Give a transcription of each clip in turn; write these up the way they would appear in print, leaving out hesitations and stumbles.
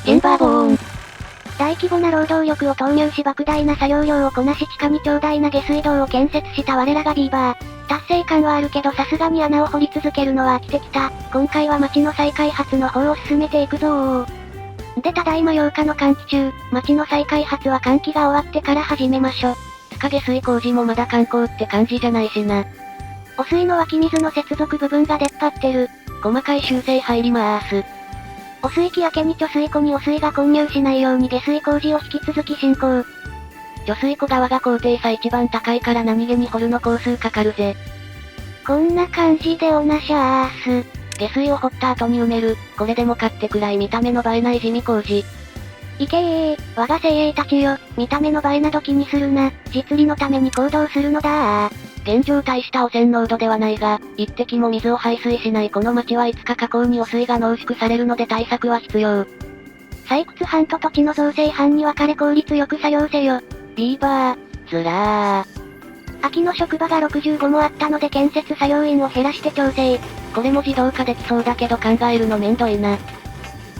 チェンバーボーン。大規模な労働力を投入し莫大な作業量をこなし地下に長大な下水道を建設した我らがビーバー。達成感はあるけどさすがに穴を掘り続けるのは飽きてきた。今回は街の再開発の方を進めていくぞー。でただいま8日の換気中、街の再開発は換気が終わってから始めましょ。地下下水工事もまだ観光って感じじゃないしな。汚水の湧き水の接続部分が出っ張ってる。細かい修正入りまーす。汚水器開けに貯水庫に汚水が混入しないように下水工事を引き続き進行。貯水庫側が高低差一番高いから何気に掘るの工数かかるぜ。こんな感じでおなしゃーす。下水を掘った後に埋める、これでもかってくらい見た目の映えない地味工事。いけー、我が精鋭たちよ、見た目の映えなど気にするな、実利のために行動するのだー。現状大した汚染濃度ではないが、一滴も水を排水しないこの町はいつか河口に汚水が濃縮されるので対策は必要。採掘班と土地の造成班に分かれ効率よく作業せよ。ビーバー、ずらー。空きの職場が65もあったので建設作業員を減らして調整。これも自動化できそうだけど考えるのめんどいな。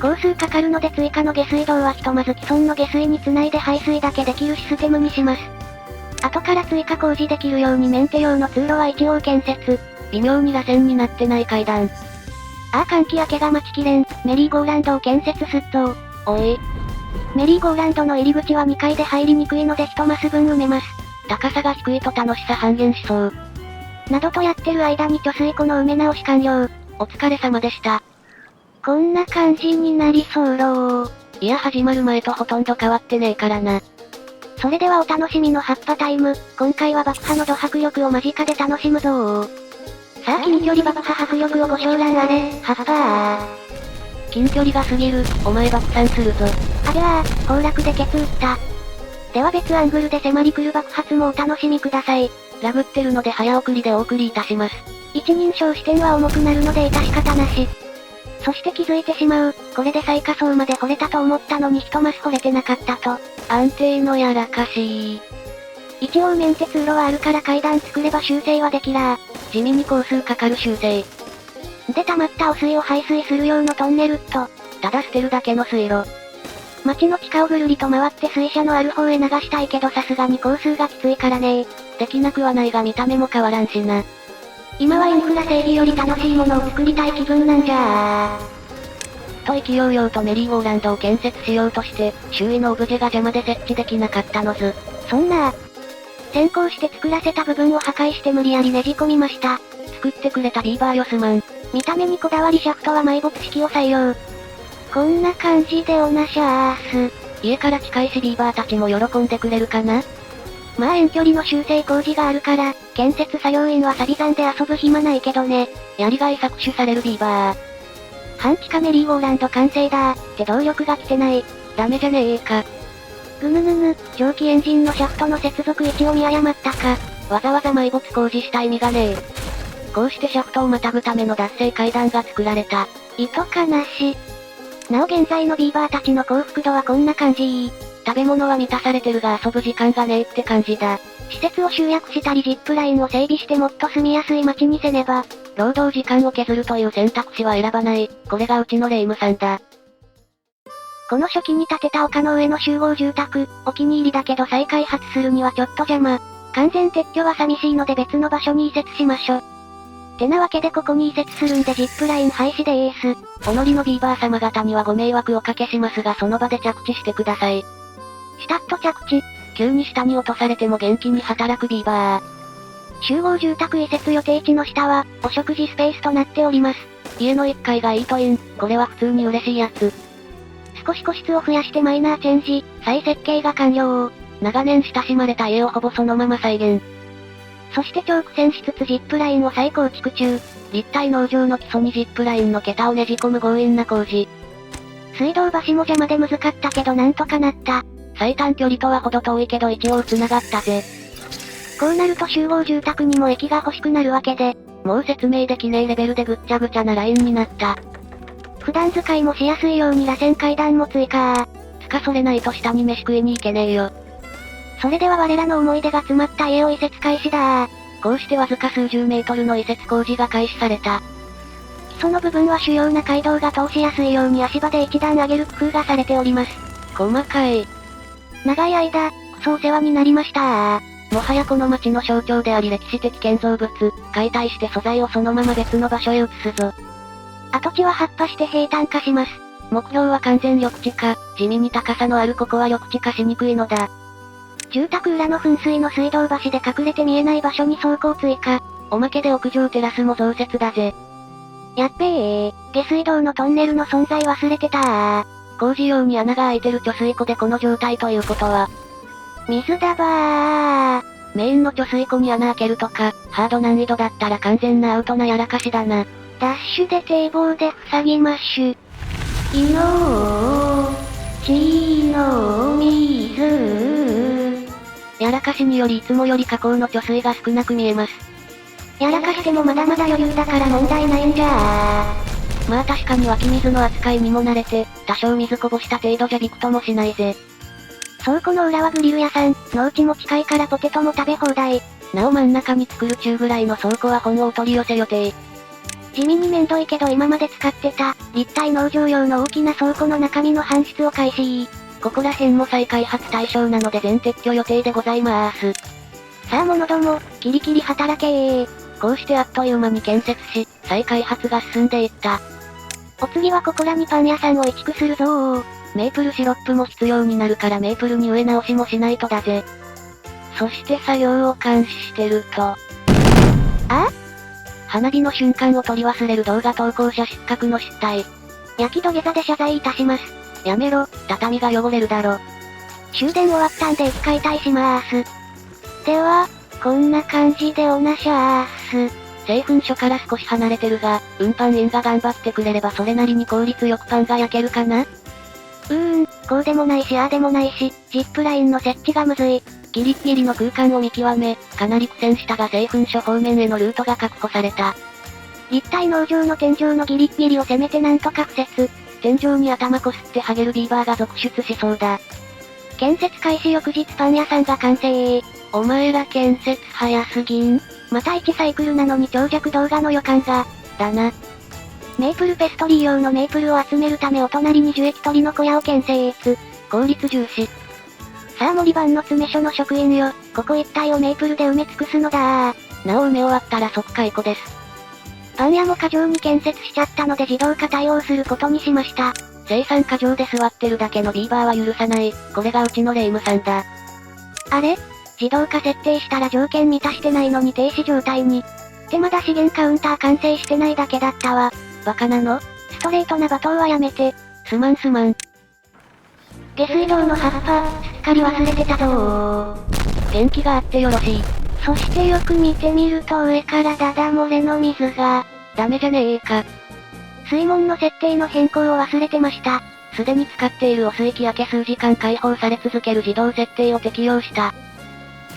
工数かかるので追加の下水道はひとまず既存の下水につないで排水だけできるシステムにします。後から追加工事できるようにメンテ用の通路は一応建設。微妙に螺旋になってない階段。換気開けが待ちきれん。メリーゴーランドを建設すっと。おい。メリーゴーランドの入り口は2階で入りにくいので1マス分埋めます。高さが低いと楽しさ半減しそう。などとやってる間に貯水庫の埋め直し完了。お疲れ様でした。こんな感じになりそうろー。いや始まる前とほとんど変わってねえからな。それではお楽しみの葉っぱタイム。今回は爆破のド迫力を間近で楽しむぞー。さあ近距離爆破迫力をご賞覧あれ、葉っぱー。近距離が過ぎる、お前爆散するぞ。ありゃー、崩落でケツ打った。では別アングルで迫り来る爆発もお楽しみください。ラグってるので早送りでお送りいたします。一人称視点は重くなるので致し方なし。そして気づいてしまう、これで最下層まで掘れたと思ったのに一マス掘れてなかったと。安定のやらかし。一応メンテ通路はあるから階段作れば修正はできらー。地味に工数かかる修正。で溜まった汚水を排水する用のトンネルっと。ただ捨てるだけの水路。街の地下をぐるりと回って水車のある方へ流したいけどさすがに工数がきついからねー。できなくはないが見た目も変わらんしな。今はインフラ整備より楽しいものを作りたい気分なんじゃと意気揚々とメリーゴーランドを建設しようとして、周囲のオブジェが邪魔で設置できなかったのず。そんな先行して作らせた部分を破壊して無理やりねじ込みました。作ってくれたビーバーよすまん。見た目にこだわりシャフトは埋没式を採用。こんな感じでおなしゃーす。家から近いしビーバーたちも喜んでくれるかな。まあ遠距離の修正工事があるから、建設作業員はサビ残で遊ぶ暇ないけどね。やりがい搾取されるビーバー。半地下メリーゴーランド完成だーって動力が来てない。ダメじゃねえか。ぐぬぬぬ、蒸気エンジンのシャフトの接続位置を見誤ったか。わざわざ埋没工事した意味がねえ。こうしてシャフトをまたぐための脱製階段が作られた。糸かなし。なお現在のビーバーたちの幸福度はこんな感じ。食べ物は満たされてるが遊ぶ時間がねえって感じだ。施設を集約したりジップラインを整備してもっと住みやすい街にせねば。労働時間を削るという選択肢は選ばない。これがうちのレイムさんだ。この初期に建てた丘の上の集合住宅、お気に入りだけど再開発するにはちょっと邪魔。完全撤去は寂しいので別の場所に移設しましょ。てなわけでここに移設するんでジップライン廃止でーす。お乗りのビーバー様方にはご迷惑をおかけしますがその場で着地してください。スタッと着地。急に下に落とされても元気に働くビーバー。集合住宅移設予定地の下は、お食事スペースとなっております。家の1階がイートイン、これは普通に嬉しいやつ。少し個室を増やしてマイナーチェンジ、再設計が完了。長年親しまれた家をほぼそのまま再現。そして超苦戦しつつジップラインを再構築中。立体農場の基礎にジップラインの桁をねじ込む強引な工事。水道橋も邪魔で難かったけどなんとかなった。最短距離とはほど遠いけど一応繋がったぜ。こうなると集合住宅にも駅が欲しくなるわけで。もう説明できねえレベルでぐっちゃぐちゃなラインになった。普段使いもしやすいように螺旋階段も追加。つかそれないと下に飯食いに行けねえよ。それでは我らの思い出が詰まった家を移設開始だー。こうしてわずか数十メートルの移設工事が開始された。その部分は主要な街道が通しやすいように足場で一段上げる工夫がされております。細かい。長い間、クソお世話になりましたもはやこの町の象徴であり歴史的建造物、解体して素材をそのまま別の場所へ移すぞ。跡地は葉っぱして平坦化します。目標は完全緑地化、地味に高さのあるここは緑地化しにくいのだ。住宅裏の噴水の水道橋で隠れて見えない場所に倉庫を追加。おまけで屋上テラスも増設だぜ。やっべえ下水道のトンネルの存在忘れてた工事用に穴が開いてる貯水湖でこの状態ということは、水だばー。メインの貯水湖に穴開けるとか、ハード難易度だったら完全なアウトなやらかしだな。ダッシュで堤防で塞ぎまッシュ。いのー、ちの水。やらかしによりいつもより河口の貯水が少なく見えます。やらかしてもまだまだ余裕だから問題ないんじゃー。まあ確かに湧き水の扱いにも慣れて、多少水こぼした程度じゃびくともしないぜ。倉庫の裏はグリル屋さん、農地も近いからポテトも食べ放題。なお真ん中に作る中ぐらいの倉庫は本をお取り寄せ予定。地味にめんどいけど今まで使ってた、立体農場用の大きな倉庫の中身の搬出を開始。ここら辺も再開発対象なので全撤去予定でございまーす。さあ者ども、キリキリ働けー。こうしてあっという間に建設し、再開発が進んでいった。お次はここらにパン屋さんを移築するぞー。メープルシロップも必要になるからメープルに植え直しもしないとだぜ。そして作業を監視してると。花火の瞬間を撮り忘れる動画投稿者失格の失態。焼き土下座で謝罪いたします。やめろ、畳が汚れるだろ。終電終わったんで一回退しまーす。では、こんな感じでおなしゃーす。製粉所から少し離れてるが、運搬員が頑張ってくれればそれなりに効率よくパンが焼けるかな？こうでもないしああでもないし、ジップラインの設置がむずい。ギリッギリの空間を見極め、かなり苦戦したが製粉所方面へのルートが確保された。立体農場の天井のギリッギリを攻めてなんとか敷設。天井に頭こすってハゲるビーバーが続出しそうだ。建設開始翌日パン屋さんが完成。お前ら建設早すぎん？また1サイクルなのに長尺動画の予感が。だな。メープルペストリー用のメープルを集めるためお隣に樹液取りの小屋を建設。効率重視。さあ森番の詰め所の職員よ、ここ一帯をメープルで埋め尽くすのだー。なお埋め終わったら即解雇です。パン屋も過剰に建設しちゃったので自動化対応することにしました。生産過剰で座ってるだけのビーバーは許さない。これがうちのレイムさんだ。あれ？自動化設定したら条件満たしてないのに停止状態に。ってまだ資源カウンター完成してないだけだったわ。バカなの？ストレートな罵倒はやめて。すまん。下水道の葉っぱ、すっかり忘れてたぞー。元気があってよろしい。そしてよく見てみると上からダダ漏れの水が。ダメじゃねえか。水門の設定の変更を忘れてました。すでに使っている汚水器明け数時間開放され続ける自動設定を適用した。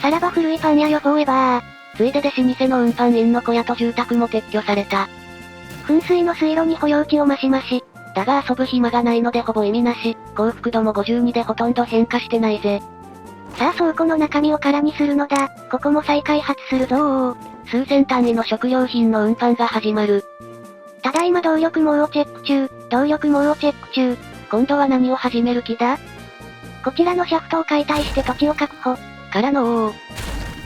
さらば古いパン屋よフォーエバー。ついでで老舗の運搬員の小屋と住宅も撤去された。噴水の水路に保養地を増し増し。だが遊ぶ暇がないのでほぼ意味なし、幸福度も52でほとんど変化してないぜ。さあ倉庫の中身を空にするのだ、ここも再開発するぞー。数千単位の食料品の運搬が始まる。ただいま動力網をチェック中。今度は何を始める気だ？こちらのシャフトを解体して土地を確保。からの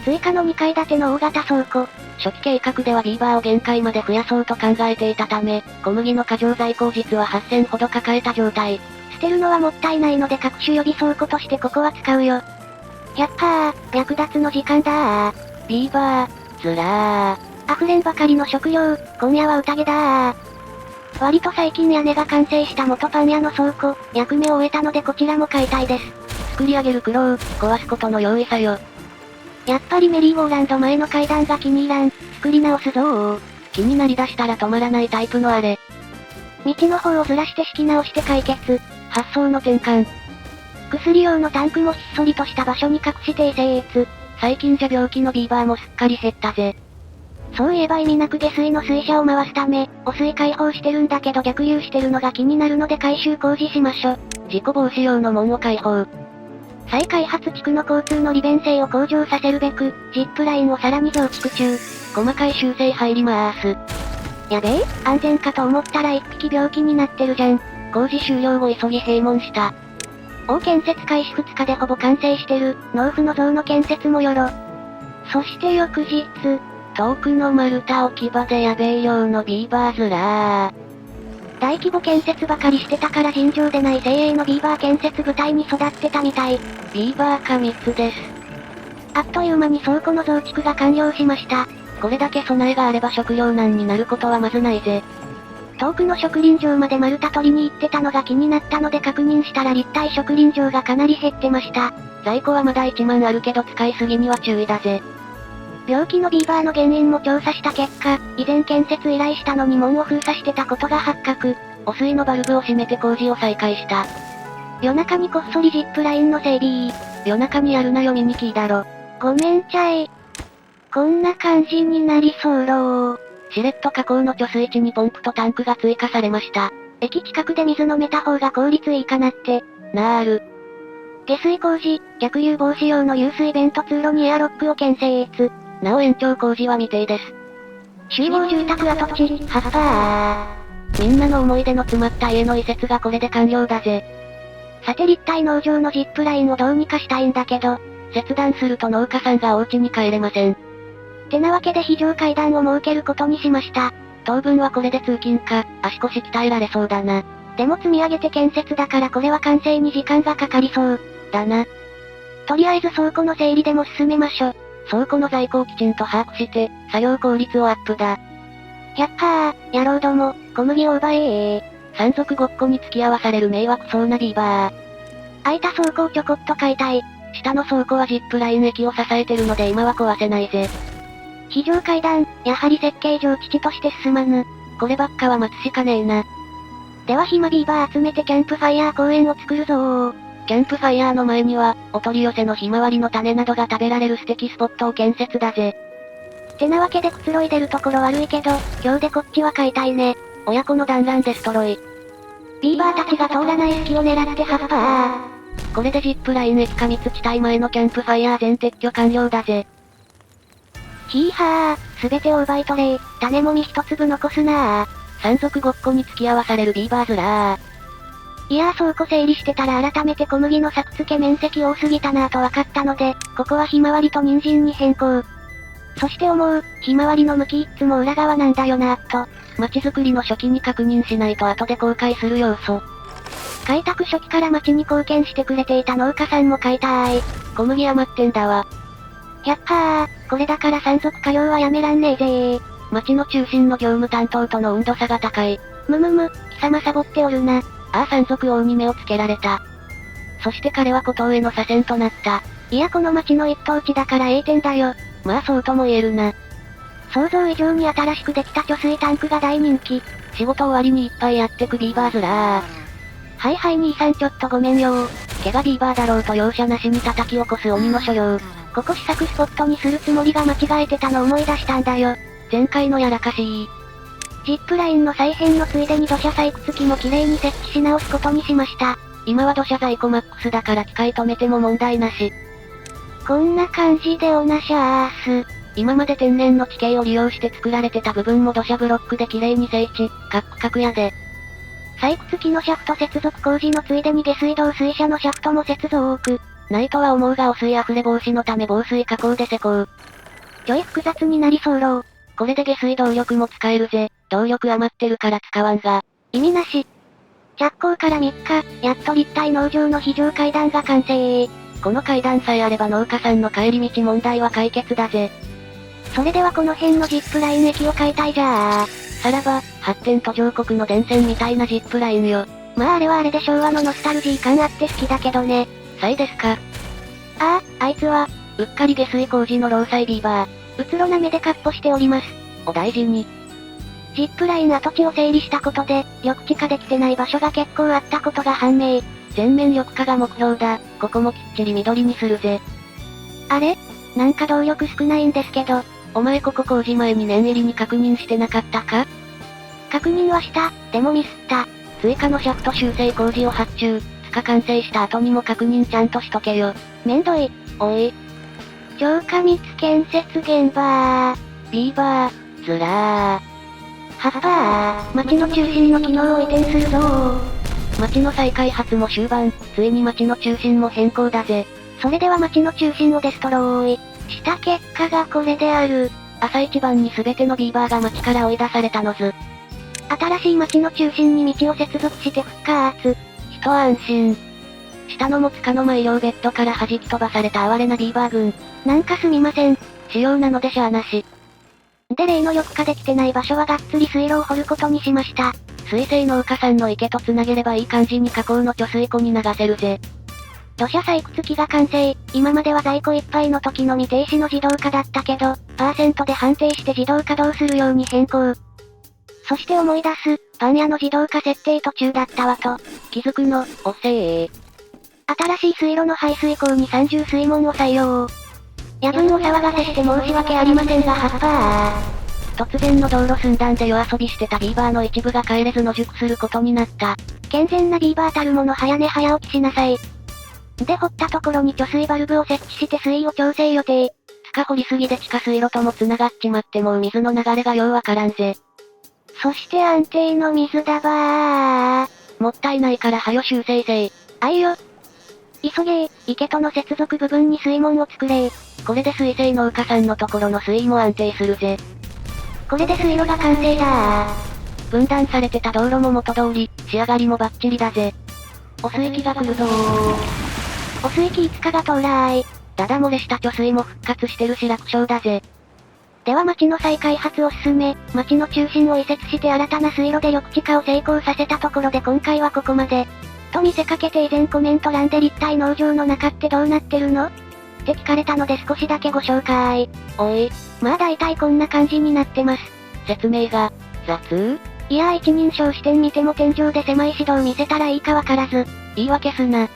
追加の2階建ての大型倉庫。初期計画ではビーバーを限界まで増やそうと考えていたため、小麦の過剰在庫実は8000ほど抱えた状態。捨てるのはもったいないので各種予備倉庫としてここは使うよ。やっはー、略奪の時間だー。ビーバー、ずらー。溢れんばかりの食料、今夜は宴だー。割と最近屋根が完成した元パン屋の倉庫、役目を終えたのでこちらも解体です。作り上げる苦労、壊すことの容易さよ。やっぱりメリーゴーランド前の階段が気に入らん。作り直すぞー。気になりだしたら止まらないタイプのあれ。道の方をずらして敷き直して解決。発想の転換。薬用のタンクもひっそりとした場所に隠して整列。最近じゃ病気のビーバーもすっかり減ったぜ。そういえば意味なく下水の水車を回すため、汚水開放してるんだけど逆流してるのが気になるので改修工事しましょ。事故防止用の門を開放。再開発地区の交通の利便性を向上させるべく、ジップラインをさらに増築中。細かい修正入りまーす。やべえ、安全かと思ったら一匹病気になってるじゃん。工事終了後急ぎ閉門した。建設開始2日でほぼ完成してる、農夫の像の建設もよろ。そして翌日、遠くの丸太置き場でやべえ量のビーバーズラー。大規模建設ばかりしてたから尋常でない精鋭のビーバー建設部隊に育ってたみたい。ビーバー過密です。あっという間に倉庫の増築が完了しました。これだけ備えがあれば食糧難になることはまずないぜ。遠くの植林場まで丸太取りに行ってたのが気になったので確認したら立体植林場がかなり減ってました。在庫はまだ1万あるけど使いすぎには注意だぜ。病気のビーバーの原因も調査した結果、以前建設依頼したのに門を封鎖してたことが発覚。汚水のバルブを閉めて工事を再開した。夜中にこっそりジップラインの整備。夜中にやるなよミニキーだろ。ごめんちゃい。こんな感じになりそうろ。シレット河口の貯水池にポンプとタンクが追加されました。駅近くで水飲めた方が効率いいかなって。ある。下水工事、逆流防止用の遊水弁と通路にエアロックを建設。なお延長工事は未定です。集合住宅跡地、ハッパー。みんなの思い出の詰まった家の移設がこれで完了だぜ。さて立体農場のジップラインをどうにかしたいんだけど、切断すると農家さんがお家に帰れません。てなわけで非常階段を設けることにしました。当分はこれで通勤か、足腰鍛えられそうだな。でも積み上げて建設だからこれは完成に時間がかかりそう。だな。とりあえず倉庫の整理でも進めましょ。倉庫の在庫をきちんと把握して、作業効率をアップだ。野郎ども、小麦を奪え山賊ごっこに付き合わされる迷惑そうなビーバー。空いた倉庫をちょこっと買いたい。下の倉庫はジップライン駅を支えてるので今は壊せないぜ。非常階段、やはり設計上父として進まぬ。こればっかは待つしかねえな。では暇ビーバー集めてキャンプファイヤー公園を作るぞー。キャンプファイヤーの前には、お取り寄せのひまわりの種などが食べられる素敵スポットを建設だぜ。てなわけでくつろいでるところ悪いけど、今日でこっちは買いたいね。親子の団らんデストロイ。ビーバーたちが通らない隙を狙ってハッパー。これでジップライン駅過密地帯前のキャンプファイヤー全撤去完了だぜ。ヒーハー、すべてを奪い取れ、種もみ一粒残すなー。山賊ごっこに付き合わされるビーバーズラー。いやー倉庫整理してたら改めて小麦の作付け面積多すぎたなぁと分かったので、ここはひまわりと人参に変更。そして思う、ひまわりの向きいつも裏側なんだよなぁと。街づくりの初期に確認しないと後で後悔する要素。開拓初期から町に貢献してくれていた農家さんも買いたい。小麦余ってんだわ。これだから山賊家業はやめらんねえぜー。町の中心の業務担当との温度差が高い。貴様サボっておるな。ああ山賊王に目をつけられた。そして彼は孤島への左遷となった。いやこの町の一等地だから栄転だよ。まあそうとも言えるな。想像以上に新しくできた貯水タンクが大人気。仕事終わりにいっぱいやってくビーバーズラー。はいはい兄さんちょっとごめんよ毛がビーバーだろうと容赦なしに叩き起こす鬼の所領。ここ試作スポットにするつもりが間違えてたの思い出したんだよ。前回のやらかしい。ジップラインの再編のついでに土砂採掘機も綺麗に設置し直すことにしました。今は土砂在庫マックスだから機械止めても問題なし。こんな感じでおなしゃーす。今まで天然の地形を利用して作られてた部分も土砂ブロックで綺麗に整地、カックカクやで。採掘機のシャフト接続工事のついでに下水道水車のシャフトも接続。ないとは思うが汚水溢れ防止のため防水加工で施工。ちょい複雑になりそうろう。これで下水動力も使えるぜ。動力余ってるから使わんが。意味なし。着工から3日、やっと立体農場の非常階段が完成。この階段さえあれば農家さんの帰り道問題は解決だぜ。それではこの辺のジップライン駅を買いたいじゃー。さらば、発展途上国の電線みたいなジップラインよ。まああれはあれで昭和のノスタルジー感あって好きだけどね。さいですか。あいつは、うっかり下水工事の労災ビーバー。うつろな目でカッポしております。お大事に。ジップライン跡地を整理したことで、緑地化できてない場所が結構あったことが判明。全面緑化が目標だ。ここもきっちり緑にするぜ。あれ？なんか動力少ないんですけど。お前ここ工事前に念入りに確認してなかったか？確認はした。でもミスった。追加のシャフト修正工事を発注。つか完成した後にも確認ちゃんとしとけよ。めんどい。おい。超過密建設現場ビーバー、ずらー。はっぱー、街の中心の機能を移転するぞー。街の再開発も終盤、ついに街の中心も変更だぜ。それでは街の中心をデストローイした結果がこれである。朝一番に全てのビーバーが街から追い出されたのず。新しい街の中心に道を接続して復活。人は安心。下のもつかの間医療ベッドから弾き飛ばされた哀れなビーバー軍。なんかすみません。仕様なのでしゃあなし。で例の緑化できてない場所はがっつり水路を掘ることにしました。水生農家さんの池と繋げればいい感じに河口の貯水湖に流せるぜ。土砂採掘機が完成。今までは在庫いっぱいの時のみ停止の自動化だったけど、パーセントで判定して自動稼働するように変更。そして思い出す、パン屋の自動化設定途中だったわと。気づくの、おっせー。新しい水路の排水口に30水門を採用。夜分お騒がせして申し訳ありませんがはっぱー。突然の道路寸断で夜遊びしてたビーバーの一部が帰れず野宿することになった。健全なビーバーたるもの早寝早起きしなさい。で掘ったところに貯水バルブを設置して水位を調整予定。つか掘りすぎで地下水路とも繋がっちまってもう水の流れがようわからんぜ。そして安定の水だばー。もったいないからはよ修正せい。あいよ。急げー、池との接続部分に水門を作れー。これで水生農家さんのところの水位も安定するぜ。これで水路が完成だー。分断されてた道路も元通り、仕上がりもバッチリだぜ。お水期が来るぞー。お水期いつかが到来。ダダ漏れした貯水も復活してるし楽勝だぜ。では街の再開発を進め、街の中心を移設して新たな水路で緑地化を成功させたところで今回はここまで。と見せかけて以前コメント欄で立体農場の中ってどうなってるのって聞かれたので少しだけご紹介。おい。まあ大体こんな感じになってます。説明が、雑？いやー一人称視点見ても天井で狭い指導見せたらいいかわからず。言い訳すな。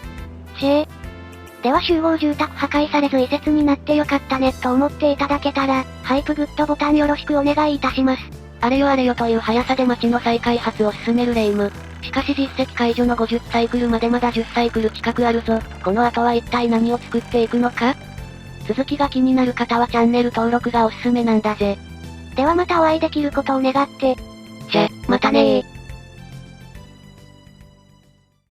では集合住宅破壊されず移設になってよかったねと思っていただけたら、ハイプグッドボタンよろしくお願いいたします。あれよあれよという速さで街の再開発を進めるレイム。しかし実績解除の50サイクルまでまだ10サイクル近くあるぞ。この後は一体何を作っていくのか？続きが気になる方はチャンネル登録がおすすめなんだぜ。ではまたお会いできることを願って。じゃ、またねー。